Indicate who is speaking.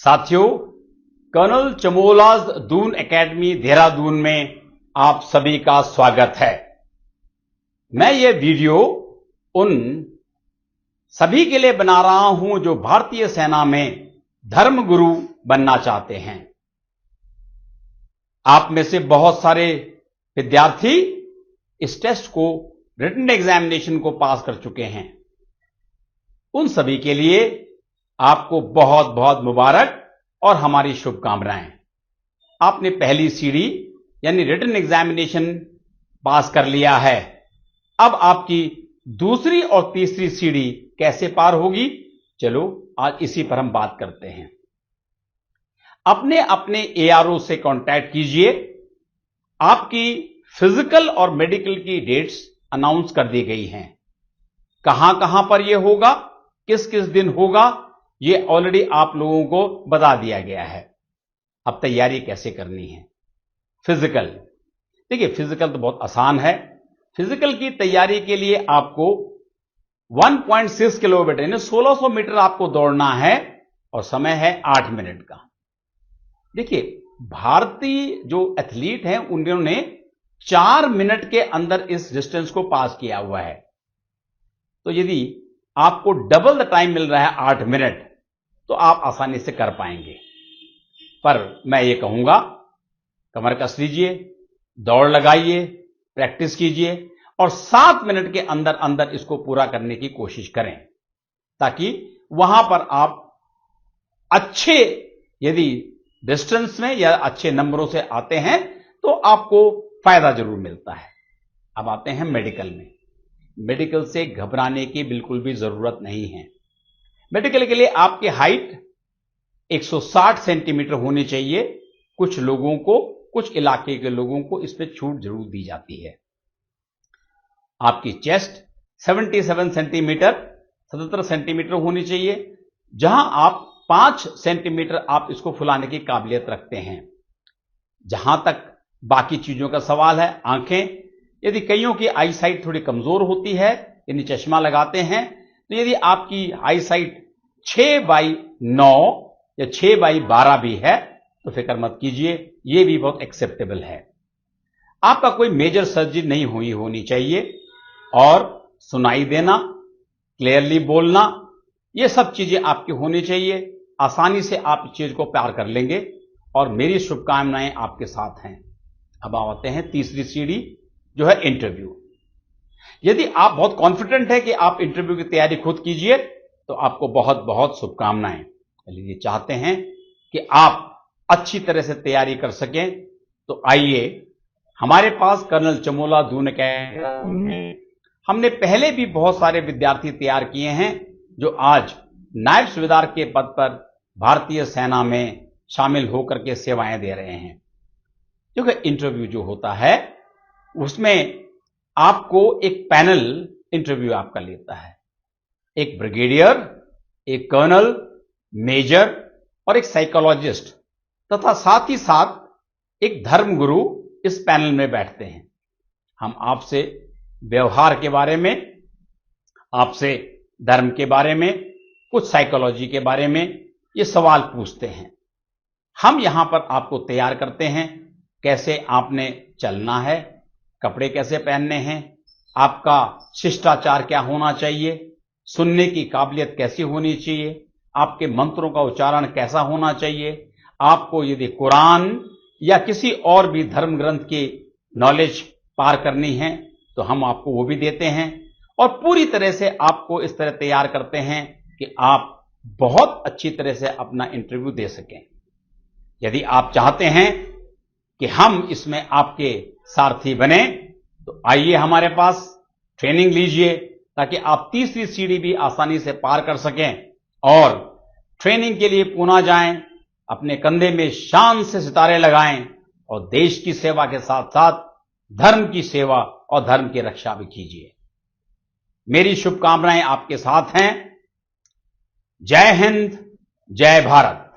Speaker 1: साथियों, colonel चमोलाज Doon academy Dehradun में आप सभी का स्वागत है। मैं ये वीडियो उन सभी के लिए बना रहा हूं जो भारतीय सेना में धर्मगुरु बनना चाहते हैं। आप में से बहुत सारे विद्यार्थी इस टेस्ट को, रिटन एग्जामिनेशन को पास कर चुके हैं। उन सभी के लिए आपको बहुत बहुत मुबारक और हमारी शुभकामनाएं। आपने पहली सीढ़ी यानी रिटन एग्जामिनेशन पास कर लिया है। अब आपकी दूसरी और तीसरी सीढ़ी कैसे पार होगी, चलो आज इसी पर हम बात करते हैं। अपने अपने एआरओ से कांटेक्ट कीजिए। आपकी फिजिकल और मेडिकल की डेट्स अनाउंस कर दी गई हैं। कहां कहां पर यह होगा, किस किस दिन होगा, यह ऑलरेडी आप लोगों को बता दिया गया है। अब तैयारी कैसे करनी है। फिजिकल, देखिए फिजिकल तो बहुत आसान है। फिजिकल की तैयारी के लिए आपको 1.6 किलोमीटर यानी 1600 मीटर आपको दौड़ना है और समय है 8 मिनट का। देखिए भारतीय जो एथलीट हैं उन्होंने 4 मिनट के अंदर इस डिस्टेंस को पास किया हुआ है। तो यदि आपको डबल द टाइम मिल रहा है 8 मिनट, तो आप आसानी से कर पाएंगे। पर मैं ये कहूंगा, कमर कस लीजिए, दौड़ लगाइए, प्रैक्टिस कीजिए और 7 मिनट के अंदर अंदर इसको पूरा करने की कोशिश करें, ताकि वहां पर आप अच्छे यदि डिस्टेंस में या अच्छे नंबरों से आते हैं तो आपको फायदा जरूर मिलता है। अब आते हैं मेडिकल में। मेडिकल से घबराने की बिल्कुल भी जरूरत नहीं है। मेडिकल के लिए आपकी हाइट 160 सेंटीमीटर होनी चाहिए। कुछ लोगों को, कुछ इलाके के लोगों को इस पर छूट जरूर दी जाती है। आपकी चेस्ट 77 सेंटीमीटर 77 सेंटीमीटर होनी चाहिए, जहां आप 5 सेंटीमीटर आप इसको फुलाने की काबिलियत रखते हैं। जहां तक बाकी चीजों का सवाल है, आंखें, यदि कईयों की आई साइट थोड़ी कमजोर होती है, यानी चश्मा लगाते हैं, तो यदि आपकी आई साइट 6/9 या 6/12 भी है तो फिक्र मत कीजिए, यह भी बहुत एक्सेप्टेबल है। आपका कोई मेजर सर्जरी नहीं हुई होनी चाहिए और सुनाई देना, क्लियरली बोलना, यह सब चीजें आपकी होनी चाहिए। आसानी से आप इस चीज को पार कर लेंगे और मेरी शुभकामनाएं आपके साथ हैं। अब आते हैं तीसरी सीढ़ी, जो है इंटरव्यू। यदि आप बहुत कॉन्फिडेंट है कि आप इंटरव्यू की तैयारी खुद कीजिए, तो आपको बहुत बहुत शुभकामनाएं। यदि चाहते हैं कि आप अच्छी तरह से तैयारी कर सकें, तो आइए हमारे पास कर्नल चमोला दून एकेडमी, हमने पहले भी बहुत सारे विद्यार्थी तैयार किए हैं जो आज नायब सूबेदार के पद पर भारतीय सेना में शामिल होकर के सेवाएं दे रहे हैं। क्योंकि इंटरव्यू जो होता है उसमें आपको एक पैनल इंटरव्यू आपका लेता है। एक ब्रिगेडियर, एक कर्नल, मेजर और एक साइकोलॉजिस्ट तथा साथ ही साथ एक धर्मगुरु इस पैनल में बैठते हैं। हम आपसे व्यवहार के बारे में, आपसे धर्म के बारे में, कुछ साइकोलॉजी के बारे में ये सवाल पूछते हैं। हम यहां पर आपको तैयार करते हैं, कैसे आपने चलना है, कपड़े कैसे पहनने हैं, आपका शिष्टाचार क्या होना चाहिए, सुनने की काबिलियत कैसी होनी चाहिए, आपके मंत्रों का उच्चारण कैसा होना चाहिए, आपको यदि कुरान या किसी और भी धर्म ग्रंथ की नॉलेज पार करनी है तो हम आपको वो भी देते हैं और पूरी तरह से आपको इस तरह तैयार करते हैं कि आप बहुत अच्छी तरह से अपना इंटरव्यू दे सकें। यदि आप चाहते हैं कि हम इसमें आपके सारथी बने, तो आइए हमारे पास ट्रेनिंग लीजिए, ताकि आप तीसरी सीढ़ी भी आसानी से पार कर सकें और ट्रेनिंग के लिए पुणे जाएं, अपने कंधे में शान से सितारे लगाएं और देश की सेवा के साथ साथ धर्म की सेवा और धर्म की रक्षा भी कीजिए। मेरी शुभकामनाएं आपके साथ हैं। जय हिंद, जय भारत।